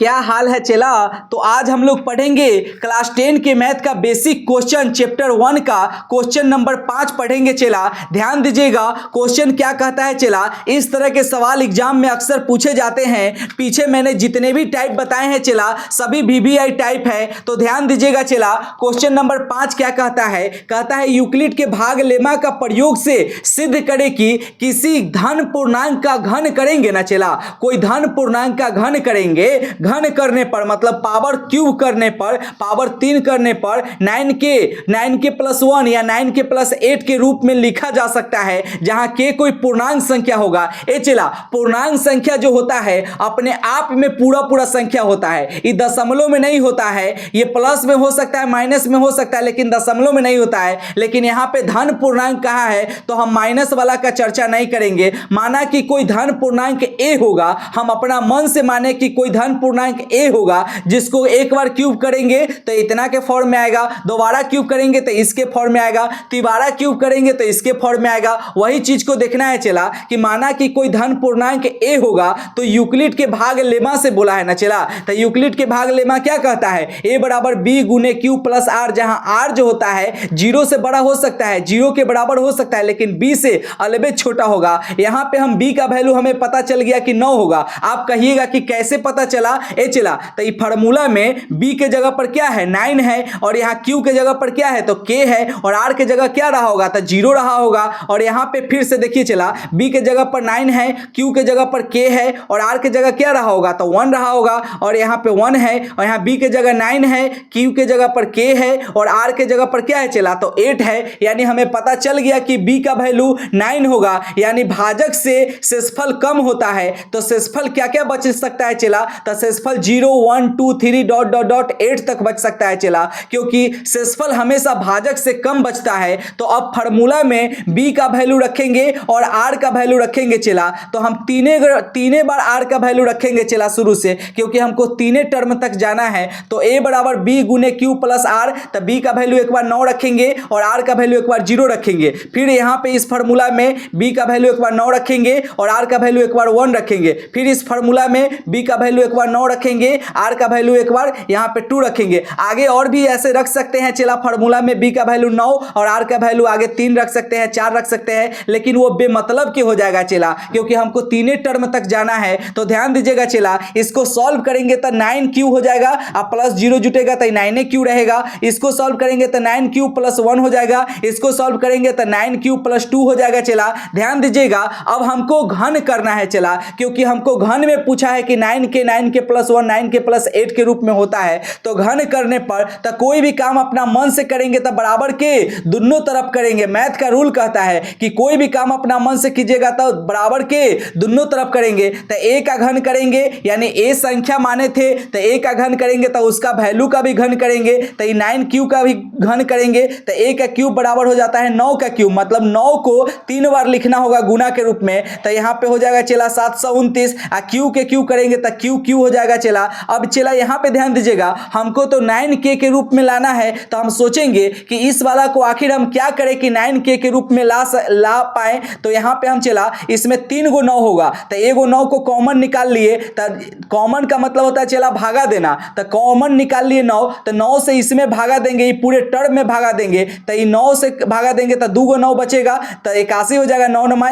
क्या हाल है चला। तो आज हम लोग पढ़ेंगे क्लास 10 के मैथ का बेसिक क्वेश्चन चैप्टर 1 का क्वेश्चन नंबर 5 पढ़ेंगे चला। ध्यान दीजिएगा क्वेश्चन क्या कहता है चला। इस तरह के सवाल एग्जाम में अक्सर पूछे जाते हैं। पीछे मैंने जितने भी टाइप बताए हैं चला सभी वीवीआई टाइप है। तो ध्यान दीजिएगा चला क्वेश्चन नंबर 5 क्या कहता है। कहता है यूक्लिड के भाग लेमा का प्रयोग से सिद्ध करे कि किसी धन पूर्णांक का घन करेंगे ना चला। कोई धन पूर्णांक का घन करेंगे, घन करने पर मतलब पावर क्यूब करने पर, पावर 3 करने पर 9 के प्लस 1 या 9 के प्लस 8 के रूप में लिखा जा सकता है, जहां के कोई पूर्णांक संख्या होगा। ए चला पूर्णांक संख्या जो होता है अपने आप में पूरा संख्या होता है। ये दशमलव में नहीं होता है, ये प्लस में हो सकता है, माइनस में हो सकता है, लेकिन दशमलव में नहीं होता है। लेकिन यहां पे धन पूर्णांक कहा है तो हम माइनस वाला का चर्चा नहीं करेंगे। माना कि कोई धन पूर्णांक ए होगा, हम अपना मन से माने कि कोई धन पूर्णांक ए होगा जिसको एक बार क्यूब करेंगे तो इतना के फॉर्म में आएगा, दोबारा क्यूब करेंगे तो इसके फॉर्म में आएगा, तिबारा क्यूब करेंगे तो इसके फॉर्म में आएगा। वही चीज को देखना है चला कि माना कि कोई धन पूर्णांक ए होगा तो यूक्लिड के भाग लेमा से बोला है ना चला। तो यूक्लिड के भाग लेमा क्या कहता है, ए बराबर बी गुने क्यू प्लस आर, जहां आर जो होता है 0 से बड़ा हो सकता है, 0 के बराबर हो सकता है, लेकिन बी से अलबे छोटा होगा। यहां पे हम बी का वैल्यू हमें पता चल गया कि 9 होगा। आप कहिएगा कि कैसे पता चला। ए चला तो ये फार्मूला में b के जगह पर क्या है 9 है, और यहाँ q के जगह पर क्या है तो k है, और r के जगह क्या रहा होगा तो 0 रहा होगा। और यहाँ पे फिर से देखिए चला b के जगह पर 9 है, q के जगह पर k है, और r के जगह क्या रहा होगा तो 1 रहा होगा। और यहाँ पे 1 है, और यहाँ b के जगह 9 है, q के जगह पर k है, और r के जगह पर क्या है चला तो 8 है। यानी हमें पता चल गया कि b का वैल्यू 9 होगा। यानी भाजक से शेषफल कम होता है तो शेषफल क्या क्या बच सकता है चला तो शेषफल 0 1 2 3 डॉट डॉट डॉट 8 तक बच सकता है चला, क्योंकि शेषफल हमेशा भाजक से कम बचता है। तो अब फार्मूला में b का वैल्यू रखेंगे और r का वैल्यू रखेंगे चला। तो हम तीने बार r का वैल्यू रखेंगे चला शुरू से, क्योंकि हमको तीने टर्म तक जाना है। तो a बराबर b गुने q प्लस r, तो b का वैल्यू एक बार 9 रखेंगे और r का वैल्यू एक बार 0 रखेंगे। फिर यहाँ पे इस फार्मूला में b का वैल्यू एक बार 9 रखेंगे और r का वैल्यू एक बार 1 रखेंगे। फिर इस फार्मूला में b का वैल्यू एक बार 9 रखेंगे, r का वैल्यू एक बार यहाँ पे 2 रखेंगे। आगे और भी ऐसे रख सकते हैं चला फार्मूला में b का वैल्यू 9 और r का वैल्यू आगे 3 रख सकते हैं, 4 रख सकते हैं, लेकिन वो बेमतलब के हो जाएगा चला, क्योंकि हमको तीने टर्म तक जाना है। तो ध्यान दीजिएगा चला इसको सॉल्व करेंगे तो 9q हो जाएगा, अब प्लस 0 जुटेगा तो 9q रहेगा। इसको सॉल्व करेंगे तो 9q प्लस 1 हो जाएगा, इसको सॉल्व करेंगे तो 9q प्लस 2 हो जाएगा चला। ध्यान दीजिएगा अब हमको घन करना है चला, क्योंकि हमको घन में पूछा है कि 9 के प्लस 1 9 के प्लस 8 के रूप में होता है। तो घन करने पर तो कोई भी काम अपना मन से करेंगे तो बराबर के दोनों तरफ करेंगे। मैथ का रूल कहता है कि कोई भी काम अपना मन से कीजिएगा तो बराबर के दोनों तरफ करेंगे। तो a का घन करेंगे, यानी a संख्या माने थे तो a का घन करेंगे तो उसका वैल्यू का भी घन करेंगे। तो 9q का भी घन करेंगे तो a का क्यूब बराबर हो जाता है 9 का क्यूब, मतलब 9 को 3 बार लिखना होगा गुना के रूप में। तो यहाँ पे हो जाएगा चला 729, q के क्यूब करेंगे तो q हो जाएगा चला। अब चला यहाँ पे ध्यान दीजिएगा हमको तो 9k के रूप में लाना है, तो हम सोचेंगे कि इस वाला को आखिर हम क्या करें कि 9k के रूप में ला पाए। तो यहाँ पे हम चला इसमें 3 गो 9 होगा, तो एगो 9 को कॉमन निकाल लिए, तो कॉमन का मतलब होता है चला भागा देना। तो कॉमन निकाल लिए 9, तो 9 से इसमें भागा देंगे, ये पूरे टर्म में भागा देंगे। तो ये 9 से भागा देंगे तो 2 गो 9 बचेगा, तो 81 हो जाएगा। 9 9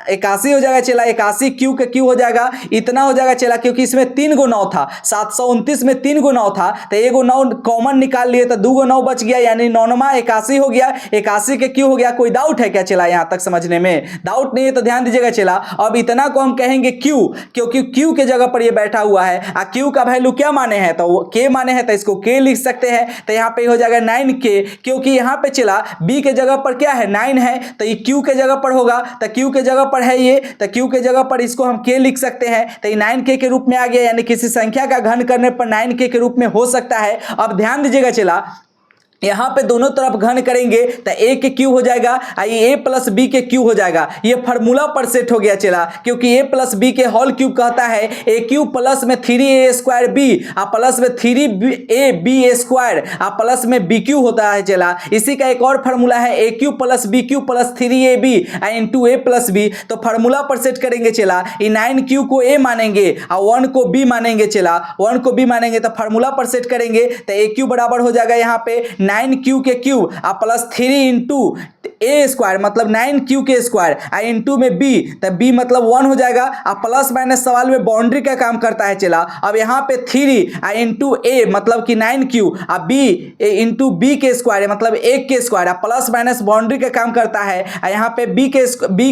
81 हो जाएगा चला, 81 क्यू के क्यू हो जाएगा, इतना हो जाएगा चला, क्योंकि इसमें 3 गो 9 था। 729 में 3 गो 9 था, तो एगो 9 कॉमन निकाल लिए तो 2 गो 9 बच गया, यानी 9 9 81 हो गया। 81 के क्यू हो गया। कोई डाउट है क्या चला यहाँ तक समझने में? डाउट नहीं है तो ध्यान दीजिएगा चला। अब इतना को हम कहेंगे क्यू, क्योंकि क्यू के जगह पर ये बैठा हुआ है। क्यू का वैल्यू क्या माने हैं तो के माने हैं, तो इसको के लिख सकते हैं। तो यहाँ पे हो जाएगा 9k, क्योंकि यहाँ पे चला b के जगह पर क्या है 9 है, तो ये q के जगह पर होगा, तो q के जगह पर है ये, तो q के जगह पर इसको हम k लिख सकते हैं। तो ये 9k के रूप में आ गया, यानी किसी संख्या का घन करने पर 9k के रूप में हो सकता है। अब ध्यान दीजिएगा चला यहाँ पे दोनों तरफ घन करेंगे तो ए के क्यू हो जाएगा, ए प्लस बी के क्यू हो जाएगा। ये फार्मूला पर सेट हो गया चला, क्योंकि ए प्लस बी के होल क्यूब कहता है ए क्यू प्लस में 3a स्क्वायर बी आ प्लस में 3a B square A plus में बी क्यू होता है चला। इसी का एक और फार्मूला है A cube plus B cube plus 3ab into A plus B. तो फार्मूला पर सेट करेंगे चला, 9q को ए मानेंगे और 1 को बी मानेंगे चला, 1 को बी मानेंगे तो फार्मूला पर सेट करेंगे तो ए क्यू बराबर हो जाएगा यहाँ पे 9q के क्यूब आ प्लस 3 इंटू ए स्क्वायर मतलब 9q के स्क्वायर आ इंटू में बी, तो बी मतलब 1 हो जाएगा। आ प्लस माइनस सवाल में बाउंड्री का काम करता है चला। अब यहाँ पे 3 आ इंटू ए मतलब कि 9q आ बी इंटू बी के स्क्वायर मतलब 1 के square A plus minus boundary का काम करता है। आ यहाँ पे बी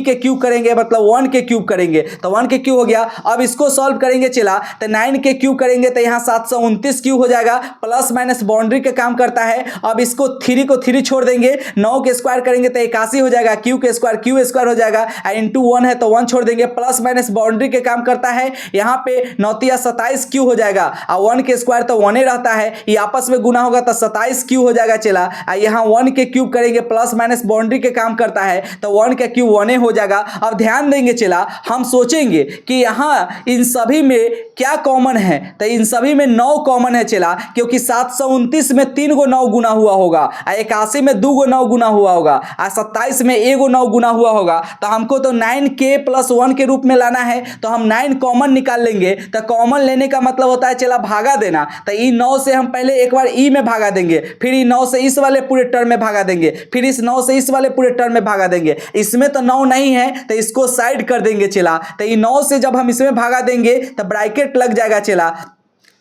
के क्यूब करेंगे मतलब 1 के क्यूब करेंगे तो 1 के क्यूब हो गया। अब इसको सॉल्व करेंगे चला तो 9 के क्यूब करेंगे तो यहाँ 729 क्यूब हो जाएगा, प्लस माइनस बाउंड्री का काम करता है। अब इसको 3 को 3 छोड़ देंगे, 9 के स्क्वायर करेंगे तो 81 हो जाएगा, क्यू के स्क्वायर क्यू स्क्वायर हो जाएगा इंटू 1 है तो 1 छोड़ देंगे, प्लस माइनस बाउंड्री के काम करता है। यहाँ पे 9 27 क्यू हो जाएगा और 1 के स्क्वायर तो 1 ही रहता है, ये आपस में गुना होगा तो 27 क्यू हो जाएगा चला। यहाँ 1 के क्यूब करेंगे प्लस माइनस बाउंड्री के काम करता है तो 1 का क्यूब 1 हो जाएगा। अब ध्यान देंगे चला, हम सोचेंगे कि यहाँ इन सभी में क्या कॉमन है, तो इन सभी में 9 कॉमन है चला, क्योंकि 729 में 3 गो 9 गुना हुआ होगा, 81 में 2 गो 9 गुना हुआ होगा, 27 में 1 गो 9 गुना हुआ होगा। तो हमको तो 9k प्लस 1 के रूप में लाना है, तो हम 9 कॉमन निकाल लेंगे। तो कॉमन लेने का मतलब होता है चला भागा देना, तो ई 9 से हम पहले एक बार ई में भागा देंगे, फिर ई 9 से इस वाले पूरे टर्म में भागा देंगे, फिर इस 9 से इस वाले पूरे टर्म में भागा देंगे। इसमें तो 9 नहीं है तो इसको साइड कर देंगे चला। तो ई 9 से जब हम इसमें भागा देंगे तो ब्रैकेट लग जाएगा चला,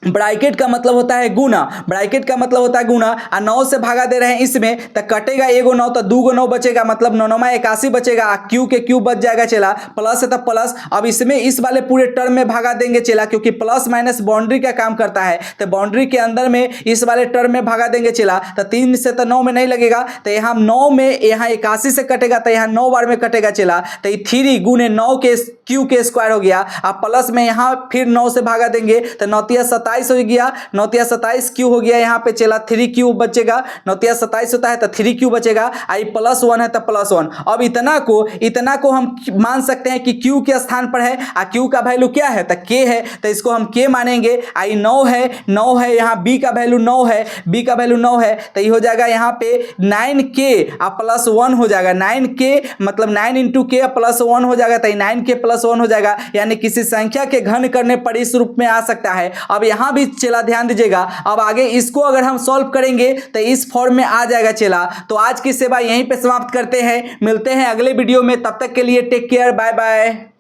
ब्रैकेट का मतलब होता है गुना, ब्रैकेट का मतलब होता है गुना। और 9 से भागा दे रहे हैं इसमें तो कटेगा 1 गो 9 तो 2 गो 9 बचेगा, मतलब 9 9 81 बचेगा, क्यू के क्यू बच जाएगा चला, प्लस है तो प्लस। अब इसमें इस वाले पूरे टर्म में भागा देंगे चला, क्योंकि प्लस माइनस बाउंड्री का काम करता है, तो बाउंड्री के अंदर में इस वाले टर्म में भागा देंगे चला। तो 3 से तो 9 में नहीं लगेगा, तो यहाँ 9 में यहाँ 81 से कटेगा तो यहाँ 9 बार में कटेगा चला। तो ये 3 गुने 9 के क्यू के स्क्वायर हो गया। अब प्लस में यहाँ फिर 9 से भागा देंगे तो 9 27 हो गया, 9 27 क्यू हो गया, यहाँ पे चला 3 क्यू बचेगा, 9 27 होता है तो 3 क्यू बचेगा, आई प्लस 1 है तो प्लस 1। अब इतना को हम मान सकते हैं कि क्यू के स्थान पर है, आ क्यू का वैल्यू क्या है तो के है, तो इसको हम के मानेंगे। आई 9 है, यहाँ बी का वैल्यू 9 है, बी का वैल्यू 9 है तो ये हो जाएगा यहाँ पे 9k आ प्लस 1 हो जाएगा, 9k मतलब 9 इंटू के प्लस 1 हो जाएगा, तो 9k प्लस 1 हो जाएगा, यानी किसी संख्या के घन करने पर इस रूप में आ सकता है। अब यहाँ भी चला ध्यान दीजिएगा, अब आगे इसको अगर हम सॉल्व करेंगे तो इस फॉर्म में आ जाएगा चला। तो आज की सेवा यहीं पे समाप्त करते हैं, मिलते हैं अगले वीडियो में, तब तक के लिए टेक केयर, बाय बाय।